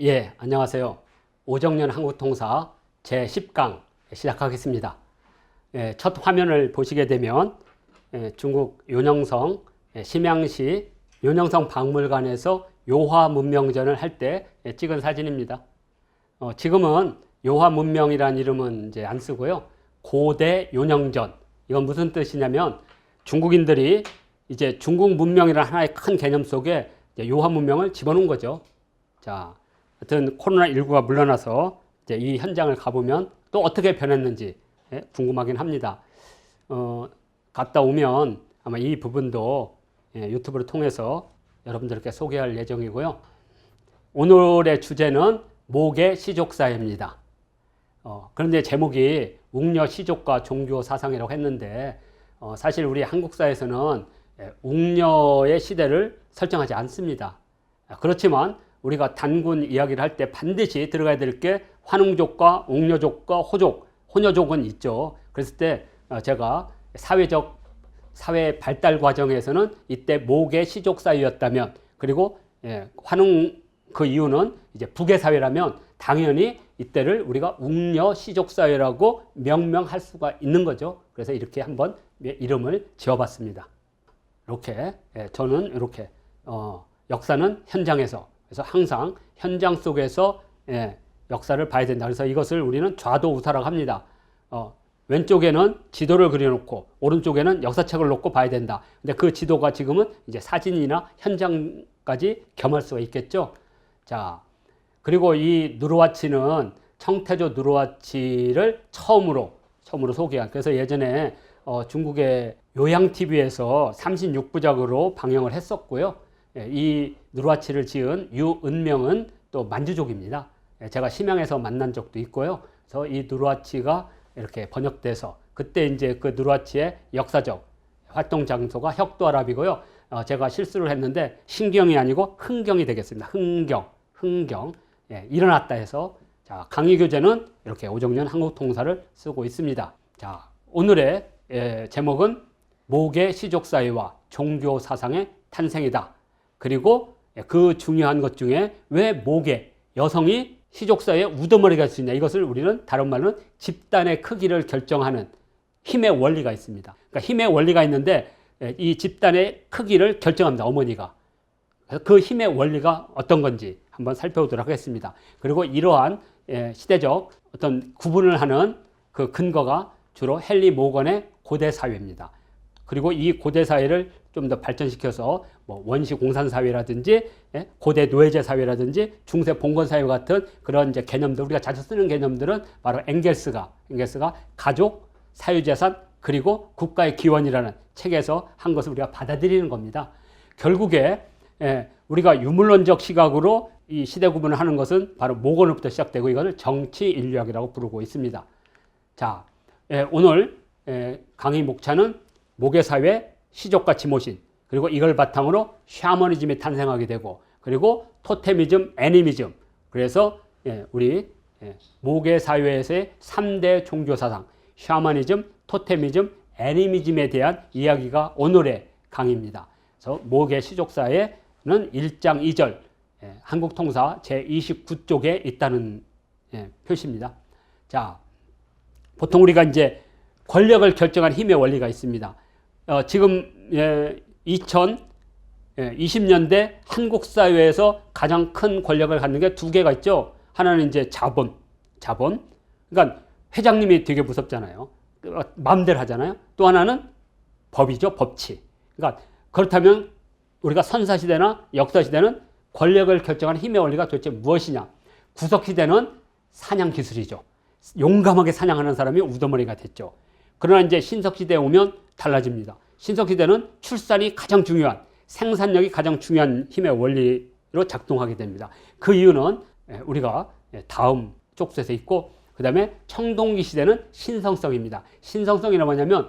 예, 안녕하세요. 오정연 한국통사 제10강 시작하겠습니다. 첫 화면을 보시게 되면 중국 요녕성 심양시 요녕성 박물관에서 요화 문명전을 할 때 찍은 사진입니다. 지금은 요화 문명이라는 이름은 이제 안 쓰고요. 고대 요녕전. 이건 무슨 뜻이냐면 중국인들이 이제 중국 문명이라는 하나의 큰 개념 속에 요화 문명을 집어넣은 거죠. 자, 하여튼 코로나19가 물러나서 이제 이 현장을 가보면 또 어떻게 변했는지 궁금하긴 합니다. 갔다 오면 아마 이 부분도 유튜브를 통해서 여러분들께 소개할 예정이고요. 오늘의 주제는 목의 시족사입니다. 그런데 제목이 웅녀 시족과 종교 사상이라고 했는데 사실 우리 한국사에서는 웅녀의 시대를 설정하지 않습니다. 그렇지만 우리가 단군 이야기를 할 때 반드시 들어가야 될 게 환웅족과 웅녀족과 호족, 호녀족은 있죠. 그랬을 때 제가 사회 발달 과정에서는 이때 목의 시족 사회였다면, 그리고 환웅 그 이유는 이제 북의 사회라면 당연히 이때를 우리가 웅녀 시족 사회라고 명명할 수가 있는 거죠. 그래서 이렇게 한번 이름을 지어봤습니다. 이렇게 저는 이렇게 역사는 현장에서, 그래서 항상 현장 속에서 역사를 봐야 된다. 그래서 이것을 우리는 좌도우사라고 합니다. 왼쪽에는 지도를 그려놓고 오른쪽에는 역사책을 놓고 봐야 된다. 근데 그 지도가 지금은 이제 사진이나 현장까지 겸할 수가 있겠죠. 자, 그리고 이 누르와치는 청태조 누르와치를 처음으로 소개한. 그래서 예전에 중국의 요양TV에서 36부작으로 방영을 했었고요. 이 누르와치를 지은 유은명은 또 만주족입니다. 제가 심양에서 만난 적도 있고요. 그래서 이 누르와치가 이렇게 번역돼서 그때 이제 그 누르와치의 역사적 활동 장소가 혁도아랍이고요. 제가 실수를 했는데 신경이 아니고 흥경이 되겠습니다. 흥경. 일어났다 해서, 자, 강의 교재는 이렇게 오정연 한국통사를 쓰고 있습니다. 자, 오늘의 제목은 목의 시족사회와 종교 사상의 탄생이다. 그리고 그 중요한 것 중에 왜 목의 여성이 시족사회에 우두머리가 될 수 있냐, 이것을 우리는 다른 말로는 집단의 크기를 결정하는 힘의 원리가 있습니다. 그러니까 힘의 원리가 있는데 이 집단의 크기를 결정합니다. 어머니가. 그래서 그 힘의 원리가 어떤 건지 한번 살펴보도록 하겠습니다. 그리고 이러한 시대적 어떤 구분을 하는 그 근거가 주로 헨리 모건의 고대사회입니다. 그리고 이 고대사회를 좀 더 발전시켜서 뭐 원시 공산사회라든지 고대 노예제 사회라든지 중세 봉건사회 같은 그런 이제 개념들, 우리가 자주 쓰는 개념들은 바로 엥겔스가 가족, 사유재산, 그리고 국가의 기원이라는 책에서 한 것을 우리가 받아들이는 겁니다. 결국에 우리가 유물론적 시각으로 이 시대 구분을 하는 것은 바로 모건으로부터 시작되고 이것을 정치인류학이라고 부르고 있습니다. 자, 오늘 강의 목차는 목의 사회, 시족과 지모신, 그리고 이걸 바탕으로 샤머니즘이 탄생하게 되고, 그리고 토테미즘, 애니미즘. 그래서 우리 목의 사회에서의 3대 종교 사상, 샤머니즘, 토테미즘, 애니미즘에 대한 이야기가 오늘의 강의입니다. 그래서 목의 시족사회는 1장 2절 한국통사 제29쪽에 있다는 표시입니다. 자, 보통 우리가 이제 권력을 결정한 힘의 원리가 있습니다. 지금 2020년대 한국 사회에서 가장 큰 권력을 갖는 게 두 개가 있죠. 하나는 이제 자본. 그러니까 회장님이 되게 무섭잖아요. 마음대로 하잖아요. 또 하나는 법이죠, 법치. 그러니까 그렇다면 우리가 선사시대나 역사시대는 권력을 결정하는 힘의 원리가 도대체 무엇이냐? 구석시대는 사냥기술이죠. 용감하게 사냥하는 사람이 우두머리가 됐죠. 그러나 이제 신석시대에 오면 달라집니다. 신석시대는 출산이 가장 중요한, 생산력이 가장 중요한 힘의 원리로 작동하게 됩니다. 그 이유는 우리가 다음 쪽수에서 있고, 그 다음에 청동기 시대는 신성성입니다. 신성성이라고 하냐면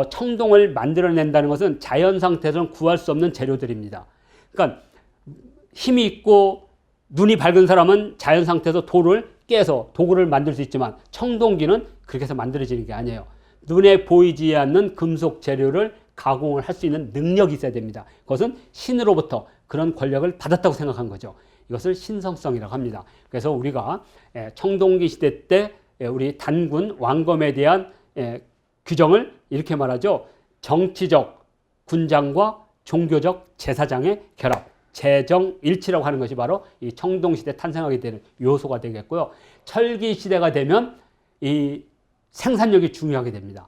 청동을 만들어낸다는 것은 자연 상태에서는 구할 수 없는 재료들입니다. 그러니까 힘이 있고 눈이 밝은 사람은 자연 상태에서 돌을 깨서 도구를 만들 수 있지만 청동기는 그렇게 해서 만들어지는 게 아니에요. 눈에 보이지 않는 금속 재료를 가공을 할 수 있는 능력이 있어야 됩니다. 그것은 신으로부터 그런 권력을 받았다고 생각한 거죠. 이것을 신성성이라고 합니다. 그래서 우리가 청동기 시대 때 우리 단군 왕검에 대한 규정을 이렇게 말하죠. 정치적 군장과 종교적 제사장의 결합, 재정일치라고 하는 것이 바로 이 청동시대 탄생하게 되는 요소가 되겠고요. 철기시대가 되면 이 생산력이 중요하게 됩니다.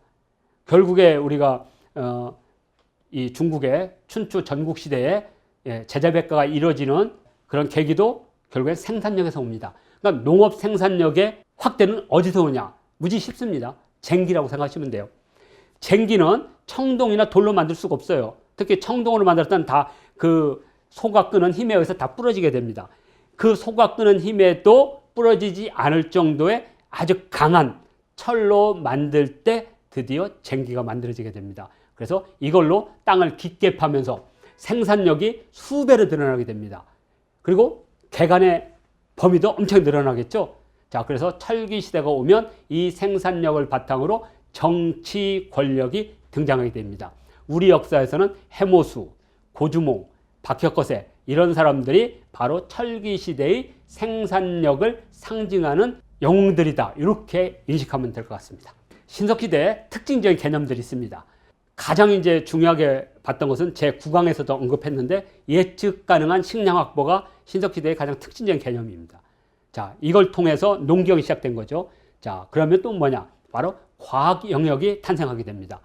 결국에 우리가 이 중국의 춘추 전국시대에 제자백가가 이루어지는 그런 계기도 결국엔 생산력에서 옵니다. 그러니까 농업 생산력의 확대는 어디서 오냐? 무지 쉽습니다. 쟁기라고 생각하시면 돼요. 쟁기는 청동이나 돌로 만들 수가 없어요. 특히 청동으로 만들었던 다 그 소가 끄는 힘에 의해서 다 부러지게 됩니다. 그 소가 끄는 힘에도 부러지지 않을 정도의 아주 강한 철로 만들 때 드디어 쟁기가 만들어지게 됩니다. 그래서 이걸로 땅을 깊게 파면서 생산력이 수배로 늘어나게 됩니다. 그리고 개간의 범위도 엄청 늘어나겠죠. 자, 그래서 철기 시대가 오면 이 생산력을 바탕으로 정치 권력이 등장하게 됩니다. 우리 역사에서는 해모수, 고주몽, 박혁거세 이런 사람들이 바로 철기 시대의 생산력을 상징하는 영웅들이다. 이렇게 인식하면 될 것 같습니다. 신석시대에 특징적인 개념들이 있습니다. 가장 이제 중요하게 봤던 것은 제 9강에서도 언급했는데 예측 가능한 식량 확보가 신석시대의 가장 특징적인 개념입니다. 자, 이걸 통해서 농경이 시작된 거죠. 자, 그러면 또 뭐냐? 바로 과학 영역이 탄생하게 됩니다.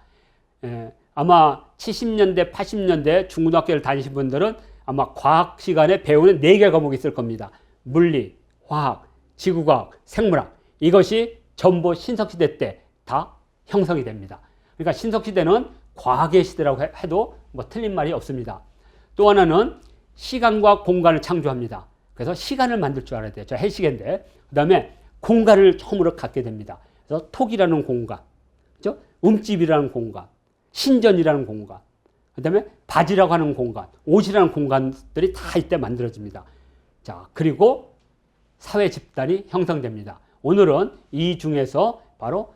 아마 70년대, 80년대 중고등학교를 다니신 분들은 아마 과학 시간에 배우는 4개 과목이 있을 겁니다. 물리, 화학, 지구과학, 생물학. 이것이 전부 신석시대 때 다 형성이 됩니다. 그러니까 신석시대는 과학의 시대라고 해도 뭐 틀린 말이 없습니다. 또 하나는 시간과 공간을 창조합니다. 그래서 시간을 만들 줄 알아야 돼요. 저 해시계인데. 그 다음에 공간을 처음으로 갖게 됩니다. 그래서 톡이라는 공간, 그죠? 움집이라는 공간, 신전이라는 공간, 그 다음에 바지라고 하는 공간, 옷이라는 공간들이 다 이때 만들어집니다. 자, 그리고 사회 집단이 형성됩니다. 오늘은 이 중에서 바로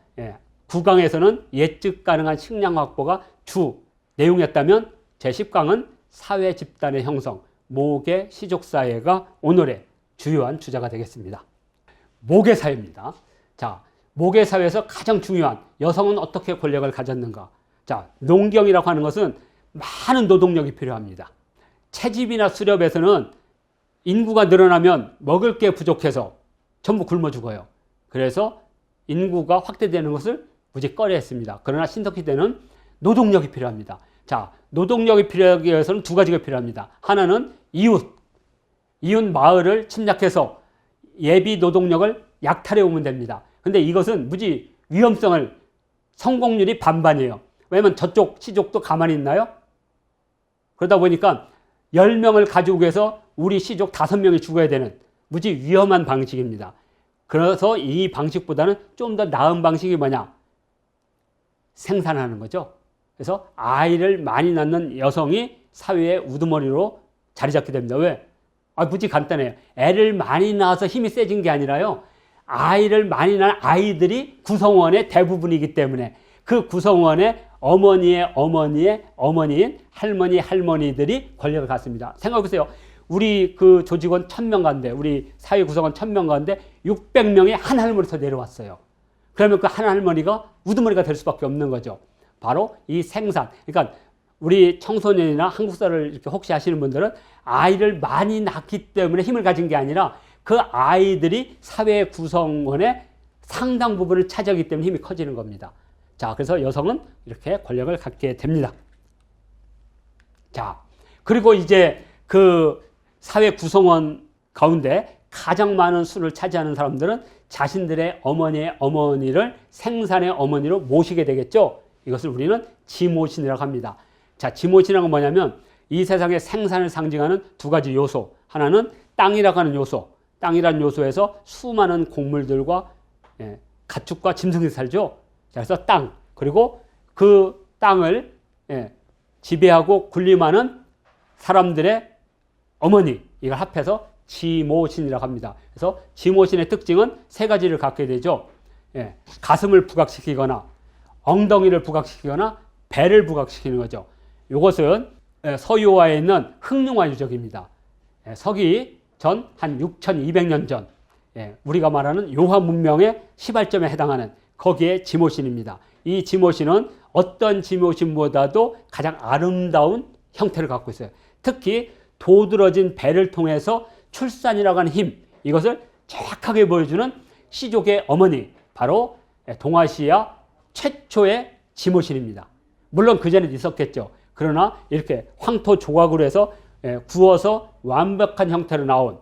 9강에서는 예측 가능한 식량 확보가 주 내용이었다면 제10강은 사회 집단의 형성, 모계 시족사회가 오늘의 주요한 주제가 되겠습니다. 모계사회입니다. 자, 모계사회에서 가장 중요한 여성은 어떻게 권력을 가졌는가? 자, 농경이라고 하는 것은 많은 노동력이 필요합니다. 채집이나 수렵에서는 인구가 늘어나면 먹을 게 부족해서 전부 굶어 죽어요. 그래서 인구가 확대되는 것을 무지 꺼려했습니다. 그러나 신석시대는 노동력이 필요합니다. 자, 노동력이 필요하기 위해서는 두 가지가 필요합니다. 하나는 이웃 마을을 침략해서 예비 노동력을 약탈해 오면 됩니다. 근데 이것은 무지 위험성을 성공률이 반반이에요. 왜냐면 저쪽 시족도 가만히 있나요? 그러다 보니까 10명을 가지고 해서 우리 시족 5명이 죽어야 되는 무지 위험한 방식입니다. 그래서 이 방식보다는 좀 더 나은 방식이 뭐냐? 생산하는 거죠. 그래서 아이를 많이 낳는 여성이 사회의 우두머리로 자리 잡게 됩니다. 왜? 무지 간단해요. 애를 많이 낳아서 힘이 세진 게 아니라요. 아이를 많이 낳은 아이들이 구성원의 대부분이기 때문에 그 구성원의 어머니의 어머니인 할머니들이 권력을 갖습니다. 생각해보세요. 우리 그 조직원 1000명 가운데, 우리 사회 구성원 1000명 가운데 600명이 한 할머니에서 내려왔어요. 그러면 그 한 할머니가 우두머리가 될 수밖에 없는 거죠. 바로 이 생산. 그러니까 우리 청소년이나 한국사를 이렇게 혹시 하시는 분들은 아이를 많이 낳기 때문에 힘을 가진 게 아니라 그 아이들이 사회 구성원의 상당 부분을 차지하기 때문에 힘이 커지는 겁니다. 자, 그래서 여성은 이렇게 권력을 갖게 됩니다. 자, 그리고 이제 그 사회 구성원 가운데 가장 많은 수를 차지하는 사람들은 자신들의 어머니를 생산의 어머니로 모시게 되겠죠. 이것을 우리는 지모신이라고 합니다. 자, 지모신이라는 건 뭐냐면 이 세상의 생산을 상징하는 두 가지 요소. 하나는 땅이라고 하는 요소. 땅이라는 요소에서 수많은 곡물들과 가축과 짐승이 살죠. 자, 그래서 땅, 그리고 그 땅을 지배하고 군림하는 사람들의 어머니, 이걸 합해서 지모신이라고 합니다. 그래서 지모신의 특징은 세 가지를 갖게 되죠. 가슴을 부각시키거나 엉덩이를 부각시키거나 배를 부각시키는 거죠. 이것은 서유화에 있는 흑룡화 유적입니다. 석이 전 한 6200년 전 우리가 말하는 요하 문명의 시발점에 해당하는 거기에 지모신입니다. 이 지모신은 어떤 지모신보다도 가장 아름다운 형태를 갖고 있어요. 특히 도드러진 배를 통해서 출산이라고 하는 힘, 이것을 정확하게 보여주는 시족의 어머니, 바로 동아시아 최초의 지모신입니다. 물론 그전에도 있었겠죠. 그러나 이렇게 황토 조각으로 해서 구워서 완벽한 형태로 나온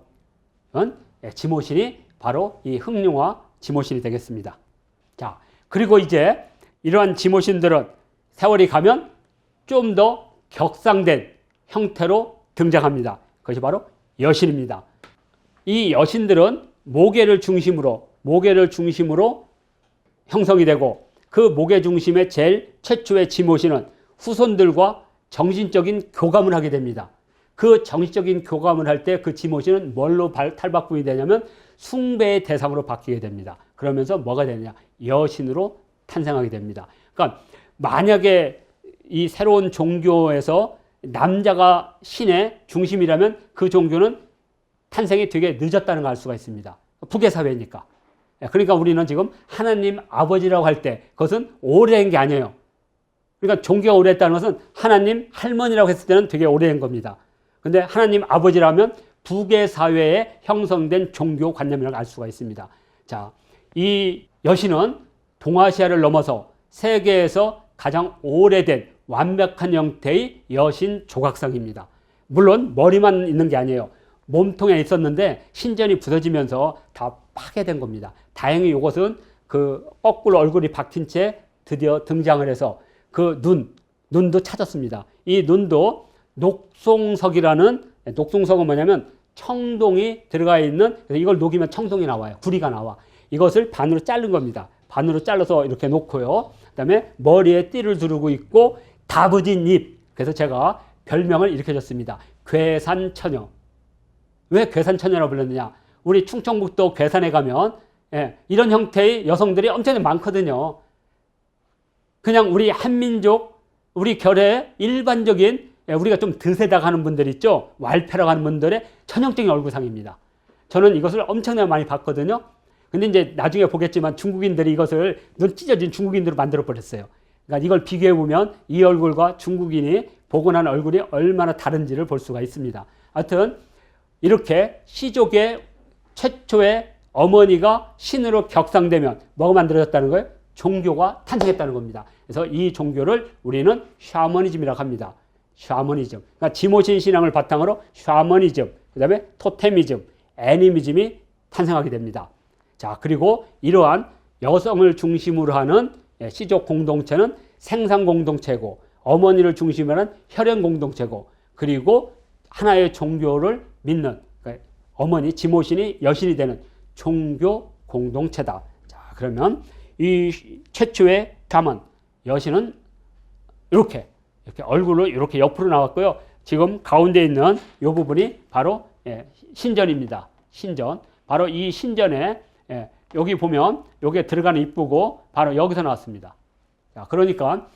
지모신이 바로 이 흑룡화 지모신이 되겠습니다. 자, 그리고 이제 이러한 지모신들은 세월이 가면 좀 더 격상된 형태로 등장합니다. 그것이 바로 여신입니다. 이 여신들은 모계를 중심으로 형성이 되고, 그 모계 중심의 제일 최초의 지모신은 후손들과 정신적인 교감을 하게 됩니다. 그 정신적인 교감을 할 때 그 지모신은 뭘로 탈바꿈이 되냐면 숭배의 대상으로 바뀌게 됩니다. 그러면서 뭐가 되느냐? 여신으로 탄생하게 됩니다. 그러니까 만약에 이 새로운 종교에서 남자가 신의 중심이라면 그 종교는 탄생이 되게 늦었다는 걸 알 수가 있습니다. 북의 사회니까. 그러니까 우리는 지금 하나님 아버지라고 할 때 그것은 오래된 게 아니에요. 그러니까 종교가 오래됐다는 것은 하나님 할머니라고 했을 때는 되게 오래된 겁니다. 근데 하나님 아버지라면 북의 사회에 형성된 종교 관념이라고 알 수가 있습니다. 자, 이 여신은 동아시아를 넘어서 세계에서 가장 오래된 완벽한 형태의 여신 조각상입니다. 물론 머리만 있는 게 아니에요. 몸통에 있었는데 신전이 부서지면서 다 파괴된 겁니다. 다행히 이것은 그 거꾸로 얼굴이 박힌 채 드디어 등장을 해서 그 눈도 찾았습니다. 이 눈도 녹송석이라는, 녹송석은 뭐냐면 청동이 들어가 있는, 이걸 녹이면 청동이 나와요. 구리가 나와. 이것을 반으로 자른 겁니다. 반으로 잘라서 이렇게 놓고요. 그 다음에 머리에 띠를 두르고 있고 다부진 입. 그래서 제가 별명을 이렇게 줬습니다. 괴산처녀. 왜 괴산처녀라고 불렀느냐? 우리 충청북도 괴산에 가면 이런 형태의 여성들이 엄청 많거든요. 그냥 우리 한민족, 우리 결의 일반적인, 우리가 좀 드세다가 하는 분들 있죠. 왈패라고 하는 분들의 전형적인 얼굴상입니다. 저는 이것을 엄청나게 많이 봤거든요. 근데 이제 나중에 보겠지만 중국인들이 이것을 눈 찢어진 중국인으로 만들어 버렸어요. 그러니까 이걸 비교해 보면 이 얼굴과 중국인이 보고 난 얼굴이 얼마나 다른지를 볼 수가 있습니다. 하여튼 이렇게 시족의 최초의 어머니가 신으로 격상되면 뭐가 만들어졌다는 거예요? 종교가 탄생했다는 겁니다. 그래서 이 종교를 우리는 샤머니즘이라고 합니다. 샤머니즘. 그러니까 지모신 신앙을 바탕으로 샤머니즘, 그 다음에 토테미즘, 애니미즘이 탄생하게 됩니다. 자, 그리고 이러한 여성을 중심으로 하는 시족 공동체는 생산 공동체고, 어머니를 중심으로 하는 혈연 공동체고, 그리고 하나의 종교를 믿는, 그러니까 어머니, 지모신이 여신이 되는 종교 공동체다. 자, 그러면 이 최초의 가문, 여신은 이렇게 얼굴로 이렇게 옆으로 나왔고요. 지금 가운데 있는 이 부분이 바로 신전입니다. 신전. 바로 이 신전에 여기 보면 여기에 들어가는 입구고 바로 여기서 나왔습니다. 자, 그러니까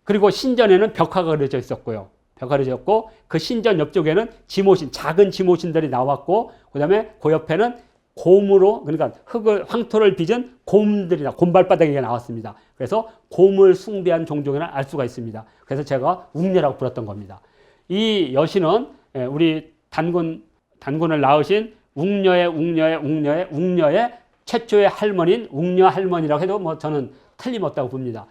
그리고 신전에는 벽화가 그려져 있었고요. 벽화가 그려졌고 그 신전 옆쪽에는 지모신, 작은 지모신들이 나왔고 그다음에 그 옆에는 곰으로, 그러니까 황토를 빚은 곰발바닥이 나왔습니다. 그래서 곰을 숭배한 종족이라 알 수가 있습니다. 그래서 제가 웅녀라고 불렀던 겁니다. 이 여신은 우리 단군을 낳으신 웅녀의 최초의 할머니인 웅녀 할머니라고 해도 뭐 저는 틀림없다고 봅니다.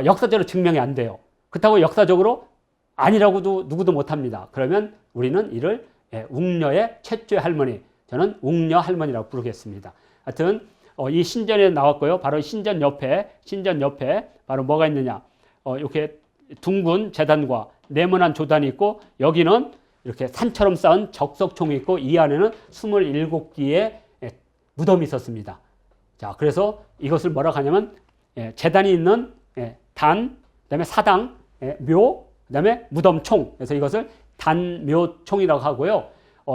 역사적으로 증명이 안 돼요. 그렇다고 역사적으로 아니라고도 누구도 못합니다. 그러면 우리는 이를 웅녀의 최초의 할머니, 저는 웅녀 할머니라고 부르겠습니다. 하여튼 이 신전에 나왔고요. 바로 신전 옆에 바로 뭐가 있느냐? 이렇게 둥근 제단과 네모난 조단이 있고 여기는 이렇게 산처럼 쌓은 적석총이 있고 이 안에는 27기의 무덤이 있었습니다. 자, 그래서 이것을 뭐라고 하냐면 제단이 있는 단, 그다음에 사당, 묘, 그다음에 무덤총. 그래서 이것을 단묘총이라고 하고요.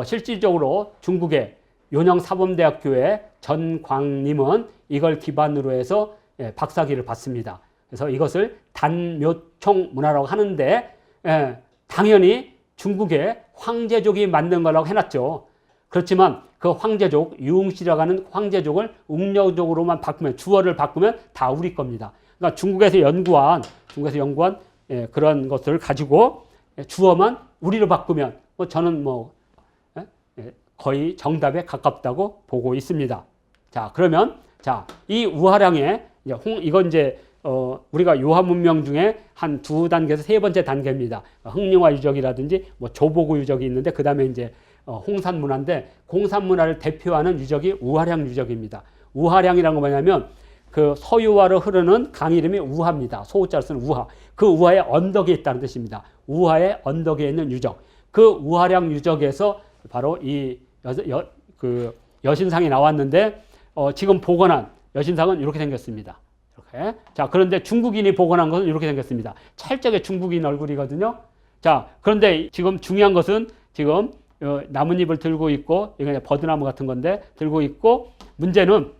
실질적으로 중국의 요령사범대학교의 전광님은 이걸 기반으로 해서 박사학위를 받습니다. 그래서 이것을 단묘총 문화라고 하는데 당연히 중국의 황제족이 만든 거라고 해놨죠. 그렇지만 그 황제족, 유흥시라고 하는 황제족을 웅녀족으로만 바꾸면, 주어를 바꾸면 다 우리 겁니다. 그러니까 중국에서 연구한 그런 것들을 가지고 주어만 우리로 바꾸면 저는 거의 정답에 가깝다고 보고 있습니다. 자, 그러면 이 우하량의 이건 이제 우리가 요하 문명 중에 한 두 단계에서 세 번째 단계입니다. 흥룡화 유적이라든지 조보구 유적이 있는데 그 다음에 이제 홍산 문화인데, 홍산 문화를 대표하는 유적이 우하량 유적입니다. 우하량이라는 건 뭐냐면 그 서유화로 흐르는 강 이름이 우하입니다. 소우자로 쓰는 우하. 그 우하의 언덕에 있다는 뜻입니다. 우하의 언덕에 있는 유적. 그 우하량 유적에서 바로 이 여신상이 나왔는데 지금 복원한 여신상은 이렇게 생겼습니다. 이렇게. 자, 그런데 중국인이 복원한 것은 이렇게 생겼습니다. 찰떡의 중국인 얼굴이거든요. 자, 그런데 지금 중요한 것은 지금 나뭇잎을 들고 있고, 이거 버드나무 같은 건데 들고 있고, 문제는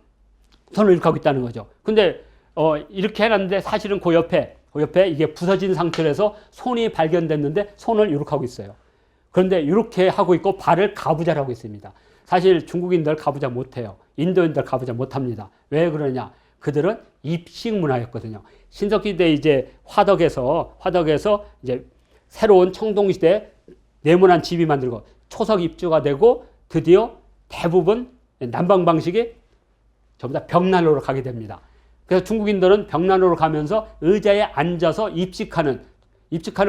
손을 이렇게 하고 있다는 거죠. 근데 이렇게 해놨는데 사실은 그 옆에 이게 부서진 상태에서 손이 발견됐는데 손을 이렇게 하고 있어요. 그런데 이렇게 하고 있고 발을 가부좌를 하고 있습니다. 사실 중국인들 가부좌 못해요. 인도인들 가부좌 못합니다. 왜 그러냐? 그들은 입식 문화였거든요. 신석기대 이제 화덕에서 이제 새로운 청동시대 네모난 집이 만들고 초석 입주가 되고 드디어 대부분 난방 방식이 전부 다 벽난로로 가게 됩니다. 그래서 중국인들은 벽난로로 가면서 의자에 앉아서 입식하는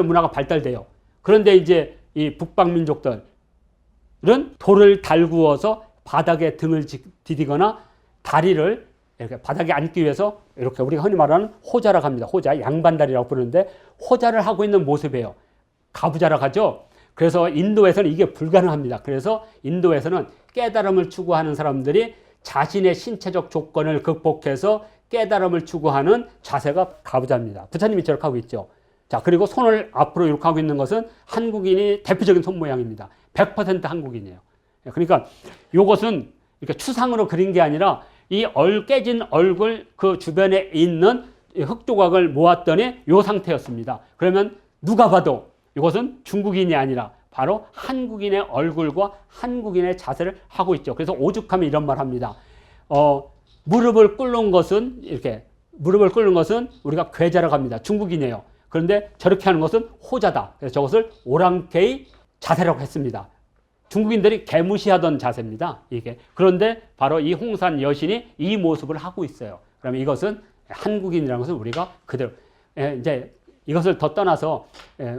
문화가 발달돼요. 그런데 이제 이 북방민족들은 돌을 달구어서 바닥에 등을 디디거나 다리를 이렇게 바닥에 앉기 위해서 이렇게 우리가 흔히 말하는 호자라고 합니다. 호자, 양반다리라고 부르는데 호자를 하고 있는 모습이에요. 가부좌라고 하죠. 그래서 인도에서는 이게 불가능합니다. 그래서 인도에서는 깨달음을 추구하는 사람들이 자신의 신체적 조건을 극복해서 깨달음을 추구하는 자세가 가부좌입니다. 부처님이 저렇게 하고 있죠. 자, 그리고 손을 앞으로 이렇게 하고 있는 것은 한국인이 대표적인 손 모양입니다. 100% 한국인이에요. 그러니까 이것은 이렇게 추상으로 그린 게 아니라 이 깨진 얼굴 그 주변에 있는 흙조각을 모았더니 이 상태였습니다. 그러면 누가 봐도 이것은 중국인이 아니라 바로 한국인의 얼굴과 한국인의 자세를 하고 있죠. 그래서 오죽하면 이런 말 합니다. 무릎을 꿇는 것은 우리가 괴자라고 합니다. 중국인이에요. 그런데 저렇게 하는 것은 호자다. 그래서 저것을 오랑캐의 자세라고 했습니다. 중국인들이 개무시하던 자세입니다. 이게. 그런데 바로 이 홍산 여신이 이 모습을 하고 있어요. 그러면 이것은 한국인이라는 것을 우리가 그대로 이제 이것을 더 떠나서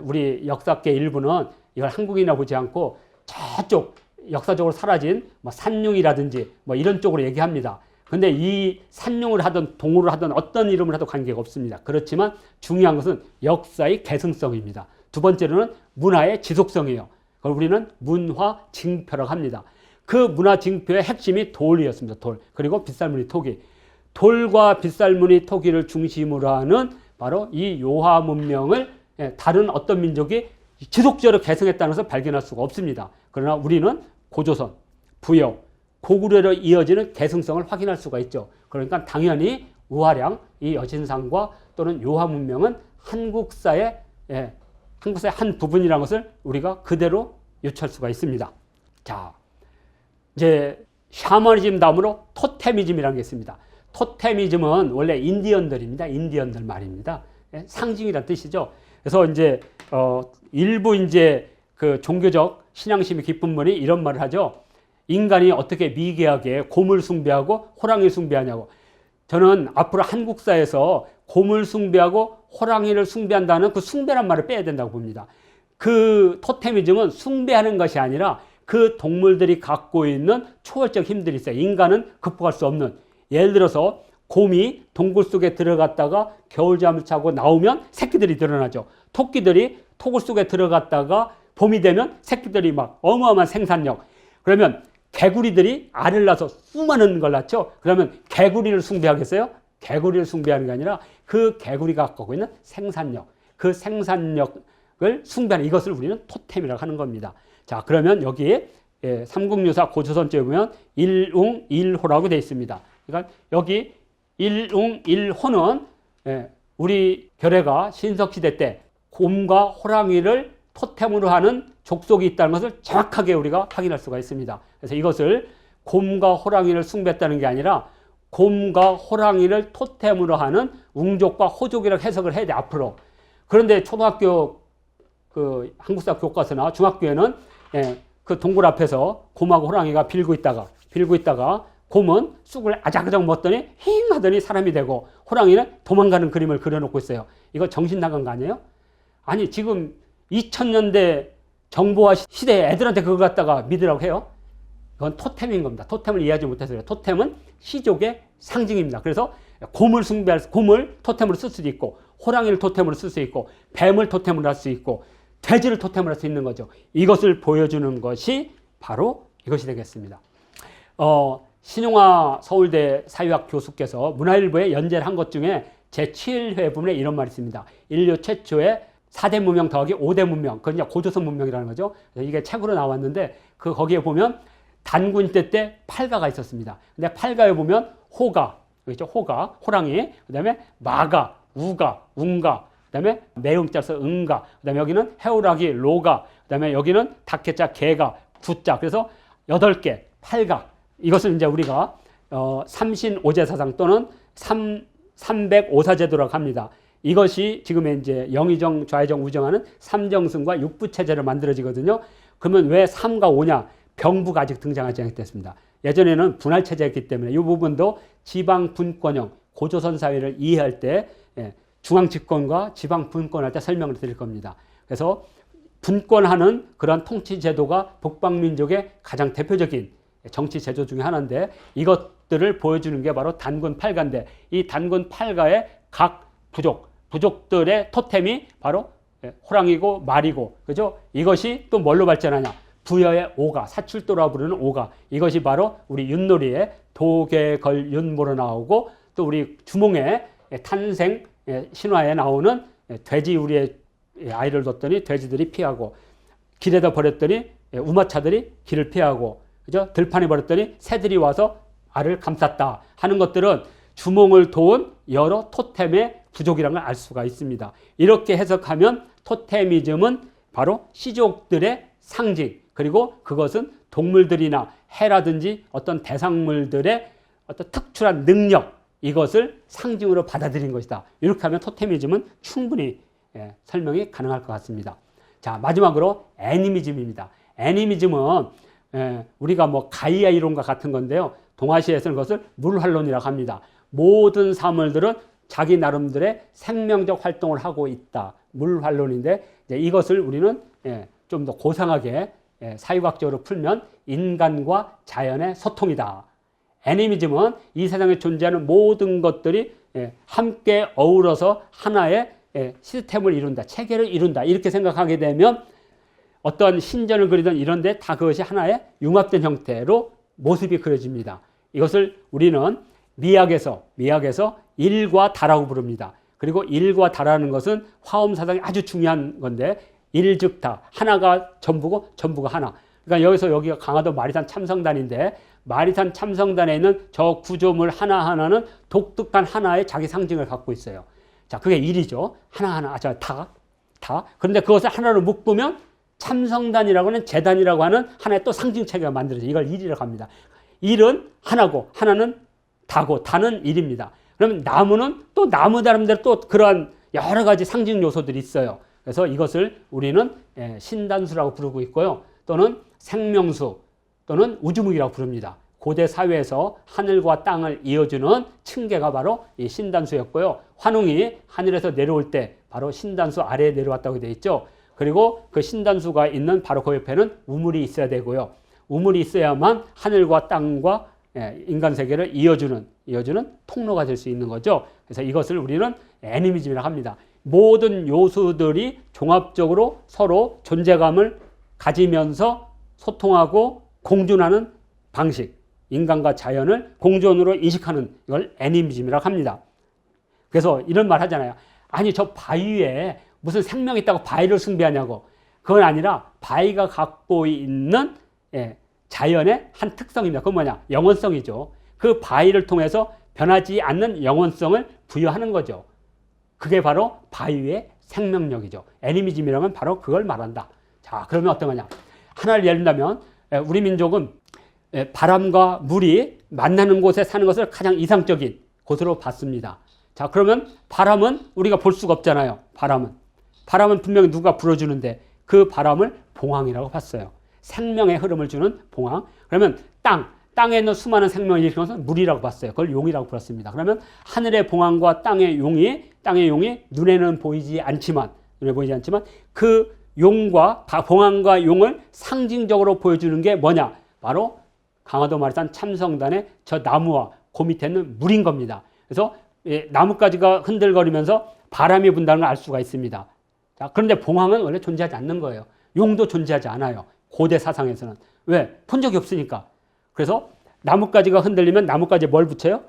우리 역사계 일부는 이걸 한국인이라고 보지 않고 저쪽 역사적으로 사라진 산융이라든지 이런 쪽으로 얘기합니다. 근데 이 산융을 하든 동우를 하든 어떤 이름을 해도 관계가 없습니다. 그렇지만 중요한 것은 역사의 계승성입니다. 두 번째로는 문화의 지속성이에요. 그걸 우리는 문화 징표라고 합니다. 그 문화 징표의 핵심이 돌이었습니다. 돌. 그리고 빗살무늬 토기. 돌과 빗살무늬 토기를 중심으로 하는 바로 이 요하 문명을 다른 어떤 민족이 지속적으로 계승했다는 것을 발견할 수가 없습니다. 그러나 우리는 고조선, 부여, 고구려로 이어지는 계승성을 확인할 수가 있죠. 그러니까 당연히 우하량, 이 여신상과 또는 요하 문명은 한국사의 한 부분이라는 것을 우리가 그대로 유추할 수가 있습니다. 자, 이제 샤머니즘 다음으로 토테미즘이라는 게 있습니다. 토테미즘은 원래 인디언들입니다. 인디언들 말입니다. 상징이라는 뜻이죠. 그래서 이제 일부 이제 그 종교적 신앙심이 깊은 분이 이런 말을 하죠. 인간이 어떻게 미개하게 곰을 숭배하고 호랑이를 숭배하냐고. 저는 앞으로 한국사에서 곰을 숭배하고 호랑이를 숭배한다는 그 숭배란 말을 빼야 된다고 봅니다. 그 토테미즘은 숭배하는 것이 아니라 그 동물들이 갖고 있는 초월적 힘들이 있어요. 인간은 극복할 수 없는. 예를 들어서 곰이 동굴 속에 들어갔다가 겨울잠을 자고 나오면 새끼들이 늘어나죠. 토끼들이 토굴 속에 들어갔다가 봄이 되면 새끼들이 막 어마어마한 생산력. 그러면 개구리들이 알을 낳아서 수많은 걸 낳죠. 그러면 개구리를 숭배하겠어요? 개구리를 숭배하는 게 아니라 그 개구리가 갖고 있는 생산력, 그 생산력을 숭배하는 이것을 우리는 토템이라고 하는 겁니다. 자, 그러면 여기에 삼국유사 고조선조에 보면 일웅일호라고 되어 있습니다. 그러니까 여기 일웅일호는 우리 결혜가 신석시대 때 곰과 호랑이를 토템으로 하는 족속이 있다는 것을 정확하게 우리가 확인할 수가 있습니다. 그래서 이것을 곰과 호랑이를 숭배했다는 게 아니라 곰과 호랑이를 토템으로 하는 웅족과 호족이라고 해석을 해야 돼, 앞으로. 그런데 초등학교 그 한국사 교과서나 중학교에는 그 동굴 앞에서 곰하고 호랑이가 빌고 있다가 곰은 쑥을 아작아작 먹더니 힝 하더니 사람이 되고 호랑이는 도망가는 그림을 그려놓고 있어요. 이거 정신 나간 거 아니에요? 아니, 지금 2000년대 정보화 시대에 애들한테 그걸 갖다가 믿으라고 해요? 그건 토템인 겁니다. 토템을 이해하지 못해서 그래요. 토템은 시족의 상징입니다. 그래서 곰을 토템으로 쓸 수도 있고, 호랑이를 토템으로 쓸 수 있고, 뱀을 토템으로 할 수 있고, 돼지를 토템으로 할 수 있는 거죠. 이것을 보여주는 것이 바로 이것이 되겠습니다. 신용화 서울대 사회학 교수께서 문화일보에 연재를 한 것 중에 제7회 부분에 이런 말이 있습니다. 인류 최초의 4대 문명 더하기 5대 문명, 그건 이제 고조선 문명이라는 거죠. 이게 책으로 나왔는데 거기에 보면 단군 때 팔가가 있었습니다. 근데 팔가에 보면 호가, 그렇죠? 호가, 호랑이, 그 다음에 마가, 우가, 웅가, 그 다음에 매음자서 응가, 그 다음에 여기는 해오라기, 로가, 그 다음에 여기는 닭개자, 개가, 구자. 그래서 8개, 팔가. 이것을 이제 우리가 삼신오제사상 또는 305사제도라고 합니다. 이것이 지금의 이제 영의정, 좌의정, 우정하는 삼정승과 육부체제로 만들어지거든요. 그러면 왜 3과 5냐? 병부가 아직 등장하지 않겠습니다. 예전에는 분할체제였기 때문에 이 부분도 지방분권형 고조선 사회를 이해할 때 중앙집권과 지방분권할 때 설명을 드릴 겁니다. 그래서 분권하는 그런 통치제도가 북방민족의 가장 대표적인 정치제도 중에 하나인데 이것들을 보여주는 게 바로 단군 팔가인데 이 단군 팔가의 각 부족들의 토템이 바로 호랑이고 말이고, 그죠? 이것이 또 뭘로 발전하냐? 부여의 오가, 사출도라 부르는 오가. 이것이 바로 우리 윷놀이의 도개걸윤모로 나오고 또 우리 주몽의 탄생 신화에 나오는 돼지 우리의 아이를 뒀더니 돼지들이 피하고 길에다 버렸더니 우마차들이 길을 피하고, 그죠? 들판에 버렸더니 새들이 와서 알을 감쌌다 하는 것들은 주몽을 도운 여러 토템의 부족이라는 걸 알 수가 있습니다. 이렇게 해석하면 토테미즘은 바로 시족들의 상징, 그리고 그것은 동물들이나 해라든지 어떤 대상물들의 어떤 특출한 능력, 이것을 상징으로 받아들인 것이다. 이렇게 하면 토테미즘은 충분히 설명이 가능할 것 같습니다. 자, 마지막으로 애니미즘입니다. 애니미즘은 우리가 뭐 가이아 이론과 같은 건데요. 동아시아에서는 그것을 물활론이라고 합니다. 모든 사물들은 자기 나름대로의 생명적 활동을 하고 있다. 물활론인데 이것을 우리는 좀 더 고상하게 사회학적으로 풀면 인간과 자연의 소통이다. 애니미즘은 이 세상에 존재하는 모든 것들이 함께 어우러서 하나의 시스템을 이룬다, 체계를 이룬다, 이렇게 생각하게 되면 어떤 신전을 그리던 이런데 다 그것이 하나의 융합된 형태로 모습이 그려집니다. 이것을 우리는 미학에서 일과 다라고 부릅니다. 그리고 일과 다라는 것은 화엄사상이 아주 중요한 건데 일 즉 다, 하나가 전부고 전부가 하나. 그러니까 여기가 강화도 마리산 참성단인데 마리산 참성단에 있는 저 구조물 하나하나는 독특한 하나의 자기 상징을 갖고 있어요. 자, 그게 일이죠. 하나하나, 다. 그런데 그것을 하나로 묶으면 참성단이라고 하는 재단이라고 하는 하나의 또 상징체계가 만들어져요. 이걸 일이라고 합니다. 일은 하나고 하나는 다고 다는 일입니다. 그러면 나무는 또 나무 나름대로 또 그러한 여러 가지 상징 요소들이 있어요. 그래서 이것을 우리는 신단수라고 부르고 있고요. 또는 생명수 또는 우주묵이라고 부릅니다. 고대 사회에서 하늘과 땅을 이어주는 층계가 바로 이 신단수였고요. 환웅이 하늘에서 내려올 때 바로 신단수 아래에 내려왔다고 되어 있죠. 그리고 그 신단수가 있는 바로 그 옆에는 우물이 있어야 되고요. 우물이 있어야만 하늘과 땅과 인간 세계를 이어주는 통로가 될 수 있는 거죠. 그래서 이것을 우리는 애니미즘이라고 합니다. 모든 요소들이 종합적으로 서로 존재감을 가지면서 소통하고 공존하는 방식, 인간과 자연을 공존으로 인식하는 이걸 애니미즘이라고 합니다. 그래서 이런 말 하잖아요. 아니, 저 바위에 무슨 생명이 있다고 바위를 숭배하냐고. 그건 아니라 바위가 갖고 있는 자연의 한 특성입니다. 그건 뭐냐? 영원성이죠. 그 바위를 통해서 변하지 않는 영원성을 부여하는 거죠. 그게 바로 바위의 생명력이죠. 애니미즘이라면 바로 그걸 말한다. 자, 그러면 어떤 거냐? 하나를 예를 들면 우리 민족은 바람과 물이 만나는 곳에 사는 것을 가장 이상적인 곳으로 봤습니다. 자, 그러면 바람은 우리가 볼 수가 없잖아요. 바람은 분명히 누가 불어주는데 그 바람을 봉황이라고 봤어요. 생명의 흐름을 주는 봉황. 그러면 땅에 있는 수많은 생명을 일으키는 것은 물이라고 봤어요. 그걸 용이라고 불렀습니다. 그러면 하늘의 봉황과 땅의 용이 눈에는 보이지 않지만 그 용과 봉황과 용을 상징적으로 보여주는 게 뭐냐? 바로 강화도 마을산 참성단의 저 나무와 그 밑에 있는 물인 겁니다. 그래서 나뭇가지가 흔들거리면서 바람이 분다는 걸 알 수가 있습니다. 자, 그런데 봉황은 원래 존재하지 않는 거예요. 용도 존재하지 않아요. 고대 사상에서는. 왜? 본 적이 없으니까. 그래서 나뭇가지가 흔들리면 나뭇가지에 뭘 붙여요?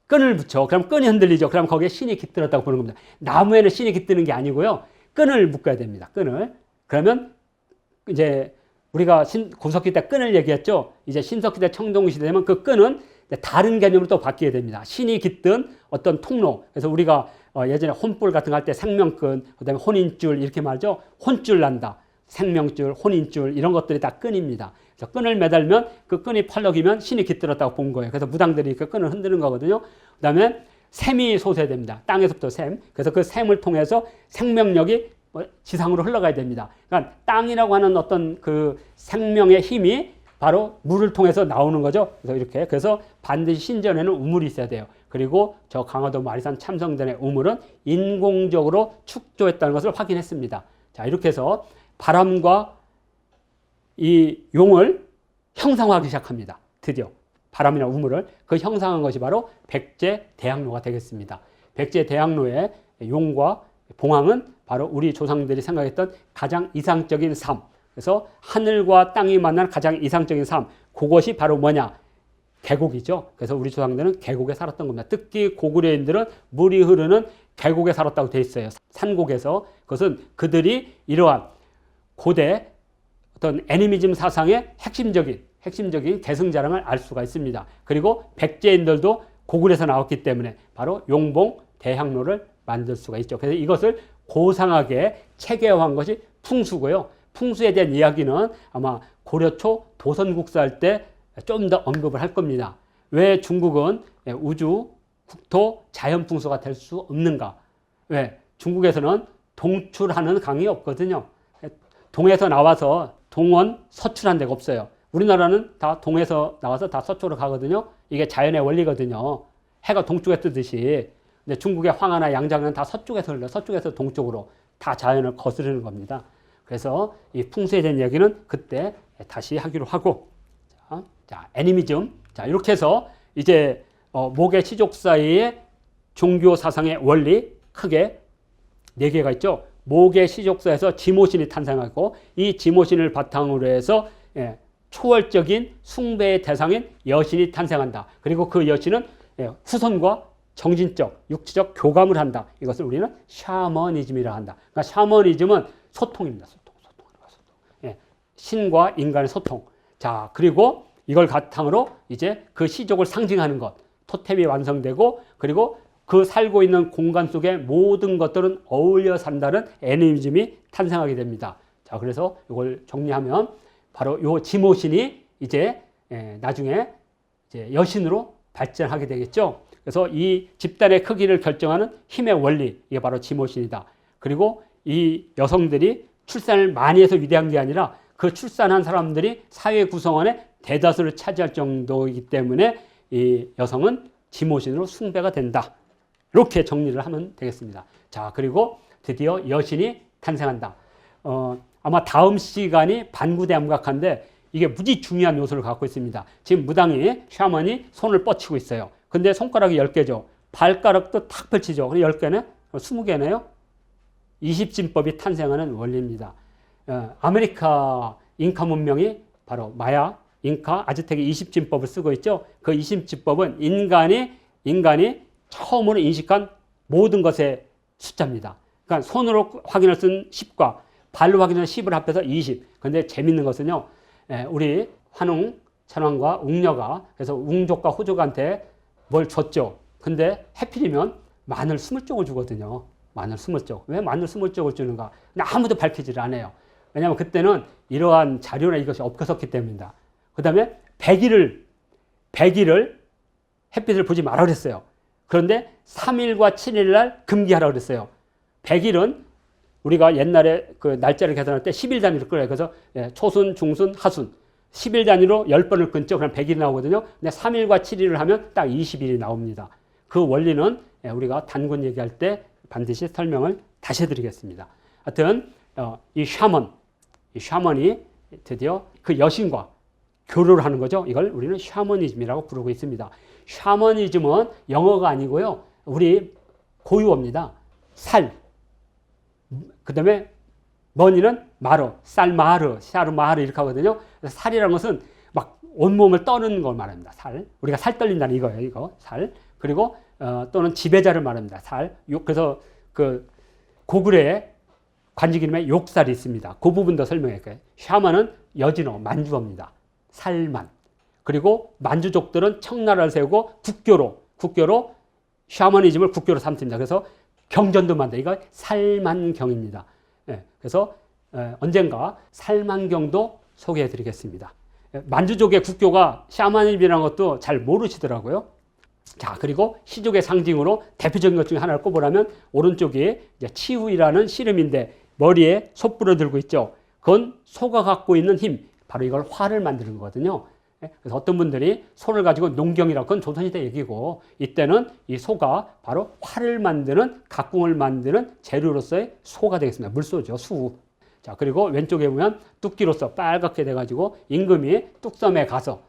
끈을 붙여. 그럼 끈이 흔들리죠. 그럼 거기에 신이 깃들었다고 보는 겁니다. 나무에는 신이 깃드는 게 아니고요. 끈을 묶어야 됩니다. 끈을. 그러면 이제 우리가 고석기 때 끈을 얘기했죠. 이제 신석기 때 청동기 시대 되면 그 끈은 다른 개념으로 또 바뀌게 됩니다. 신이 깃든 어떤 통로. 그래서 우리가 예전에 혼불 같은 거 할 때 생명끈, 그다음에 혼인줄 이렇게 말하죠. 혼줄 난다. 생명줄, 혼인줄 이런 것들이 다 끈입니다. 그래서 끈을 매달면 그 끈이 펄럭이면 신이 깃들었다고 본 거예요. 그래서 무당들이 그 끈을 흔드는 거거든요. 그다음에 샘이 솟아야 땅에서부터 샘. 그래서 그 샘을 통해서 생명력이 지상으로 흘러가야 됩니다. 그러니까 땅이라고 하는 어떤 그 생명의 힘이 바로 물을 통해서 나오는 거죠. 그래서 반드시 신전에는 우물이 있어야 돼요. 그리고 저 강화도 마리산 참성단의 우물은 인공적으로 축조했다는 것을 확인했습니다. 자, 이렇게 해서 바람과 이 용을 형상화하기 시작합니다. 드디어 바람이나 우물을 그 형상한 것이 바로 백제 대학로가 되겠습니다. 백제 대학로의 용과 봉황은 바로 우리 조상들이 생각했던 가장 이상적인 삶. 그래서 하늘과 땅이 만난 가장 이상적인 삶. 그것이 바로 뭐냐? 계곡이죠. 그래서 우리 조상들은 계곡에 살았던 겁니다. 특히 고구려인들은 물이 흐르는 계곡에 살았다고 되어 있어요. 산곡에서. 그것은 그들이 이러한 고대 어떤 애니미즘 사상의 핵심적인 계승자랑을 알 수가 있습니다. 그리고 백제인들도 고구려에서 나왔기 때문에 바로 용봉 대학로를 만들 수가 있죠. 그래서 이것을 고상하게 체계화한 것이 풍수고요. 풍수에 대한 이야기는 아마 고려 초 도선국사 할 때 좀 더 언급을 할 겁니다. 왜 중국은 우주, 국토, 자연 풍수가 될 수 없는가? 왜? 중국에서는 동출하는 강이 없거든요. 동에서 나와서 동원, 서출한 데가 없어요. 우리나라는 다 동에서 나와서 다 서쪽으로 가거든요. 이게 자연의 원리거든요. 해가 동쪽에 뜨듯이. 근데 중국의 황하나 양장은 다 서쪽에서 흘러, 서쪽에서 동쪽으로 다 자연을 거스르는 겁니다. 그래서 이 풍수에 대한 이야기는 그때 다시 하기로 하고, 자, 애니미즘. 자, 이렇게 해서 이제 목의 시족사의 종교 사상의 원리 크게 4개가 있죠. 목의 시족사에서 지모신이 탄생하고 이 지모신을 바탕으로 해서 초월적인 숭배의 대상인 여신이 탄생한다. 그리고 그 여신은 후손과 정신적, 육체적 교감을 한다. 이것을 우리는 샤머니즘이라 한다. 그러니까 샤머니즘은 소통입니다. 소통. 신과 인간의 소통. 자, 그리고 이걸 바탕으로 이제 그 시족을 상징하는 것. 토템이 완성되고 그리고 그 살고 있는 공간 속의 모든 것들은 어울려 산다는 애니미즘이 탄생하게 됩니다. 자, 그래서 이걸 정리하면 바로 요 지모신이 이제 나중에 이제 여신으로 발전하게 되겠죠. 그래서 이 집단의 크기를 결정하는 힘의 원리, 이게 바로 지모신이다. 그리고 이 여성들이 출산을 많이 해서 위대한 게 아니라 그 출산한 사람들이 사회 구성원의 대다수를 차지할 정도이기 때문에 이 여성은 지모신으로 숭배가 된다. 이렇게 정리를 하면 되겠습니다. 자, 그리고 드디어 여신이 탄생한다. 아마 다음 시간이 반구대암각한데 이게 무지 중요한 요소를 갖고 있습니다. 지금 무당이, 샤먼이 손을 뻗치고 있어요. 근데 손가락이 10개죠. 발가락도 탁 펼치죠. 그럼 10개네? 20개네요? 20진법이 탄생하는 원리입니다. 아메리카 잉카 문명이 바로 마야, 잉카, 아즈텍의 20진법을 쓰고 있죠. 그 20진법은 인간이 처음으로 인식한 모든 것의 숫자입니다. 그러니까 손으로 확인할 수 있는 10과 발로 확인하는 10을 합해서 20. 근데 재밌는 것은요, 우리 환웅, 천황과 웅녀가, 그래서 웅족과 호족한테 뭘 줬죠. 근데 해필이면 마늘 20쪽을 주거든요. 마늘 20쪽. 왜 마늘 20쪽을 주는가? 근데 아무도 밝히지를 않아요. 왜냐하면 그때는 이러한 자료나 이것이 없었기 때문입니다. 그 다음에 100일을 햇빛을 보지 말라 그랬어요. 그런데 3일과 7일 날 금기하라 그랬어요. 100일은 우리가 옛날에 그 날짜를 계산할 때 10일 단위로 끌어요. 그래서 초순, 중순, 하순 10일 단위로 10번을 끊죠. 그럼 100일이 나오거든요. 근데 3일과 7일을 하면 딱 20일이 나옵니다. 그 원리는 우리가 단군 얘기할 때 반드시 설명을 다시 해드리겠습니다. 하여튼 이 샤먼이 드디어 그 여신과 교류를 하는 거죠. 이걸 우리는 샤머니즘이라고 부르고 있습니다. 샤머니즘은 영어가 아니고요. 우리 고유어입니다. 살. 그 다음에 머니는 마르, 쌀마르, 샤르마르 이렇게 하거든요. 살이라는 것은 막 온몸을 떠는 걸 말합니다. 살. 우리가 살 떨린다는 이거예요. 이거 살. 그리고 또는 지배자를 말합니다. 살. 그래서 그 고구려에 관직 이름에 욕살이 있습니다. 그 부분도 설명할게요. 샤먼은 여진어, 만주어입니다. 살만. 그리고 만주족들은 청나라를 세우고 국교로 샤머니즘을 국교로 삼습니다. 그래서 경전도 만다. 이거 살만경입니다. 그래서 언젠가 살만경도 소개해 드리겠습니다. 만주족의 국교가 샤머니즘이라는 것도 잘 모르시더라고요. 자, 그리고 시족의 상징으로 대표적인 것 중에 하나를 꼽으라면 오른쪽이 이제 치후이라는 씨름인데 머리에 솥불을 들고 있죠. 그건 소가 갖고 있는 힘, 바로 이걸 활을 만드는 거거든요. 그래서 어떤 분들이 소를 가지고 농경이라고, 그건 조선시대 얘기고, 이때는 이 소가 바로 활을 만드는, 각궁을 만드는 재료로서의 소가 되겠습니다. 물소죠, 수. 자, 그리고 왼쪽에 보면 뚝기로서 빨갛게 돼가지고 임금이 뚝섬에 가서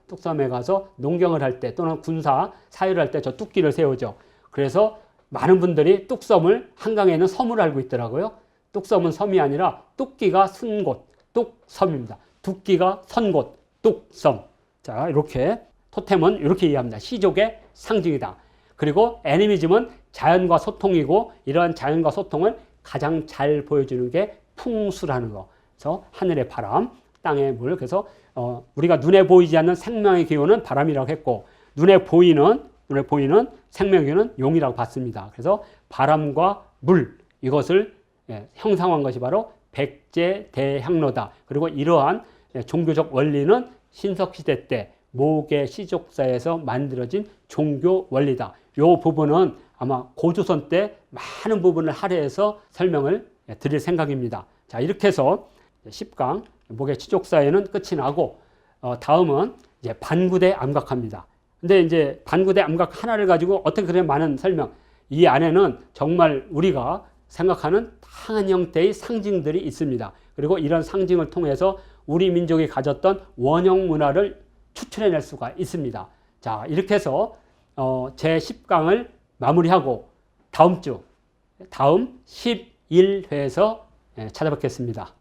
농경을 할 때 또는 군사 사유를 할 때 저 뚝기를 세우죠. 그래서 많은 분들이 뚝섬을 한강에 있는 섬을 알고 있더라고요. 뚝섬은 섬이 아니라 뚝기가 쓴 곳, 뚝섬입니다. 뚝기가 선 곳, 뚝섬. 자, 이렇게 토템은 이렇게 이해합니다. 시족의 상징이다. 그리고 애니미즘은 자연과 소통이고, 이러한 자연과 소통을 가장 잘 보여주는 게 풍수라는 거. 그래서 하늘의 바람, 땅의 물. 그래서 우리가 눈에 보이지 않는 생명의 기운은 바람이라고 했고, 눈에 보이는 생명의 기운은 용이라고 봤습니다. 그래서 바람과 물, 이것을 형상화한 것이 바로 백제대향로다. 그리고 이러한 종교적 원리는 신석시대 때 모계 시족사에서 만들어진 종교 원리다. 이 부분은 아마 고조선 때 많은 부분을 할애해서 설명을 드릴 생각입니다. 자, 이렇게 해서 10강 모계 시족사에는 끝이 나고, 다음은 이제 반구대 암각합니다. 근데 이제 반구대 암각 하나를 가지고 어떻게 그래 많은 설명. 이 안에는 정말 우리가 생각하는 다양한 형태의 상징들이 있습니다. 그리고 이런 상징을 통해서 우리 민족이 가졌던 원형 문화를 추출해낼 수가 있습니다. 자, 이렇게 해서 제10강을 마무리하고 다음 11회에서 찾아뵙겠습니다.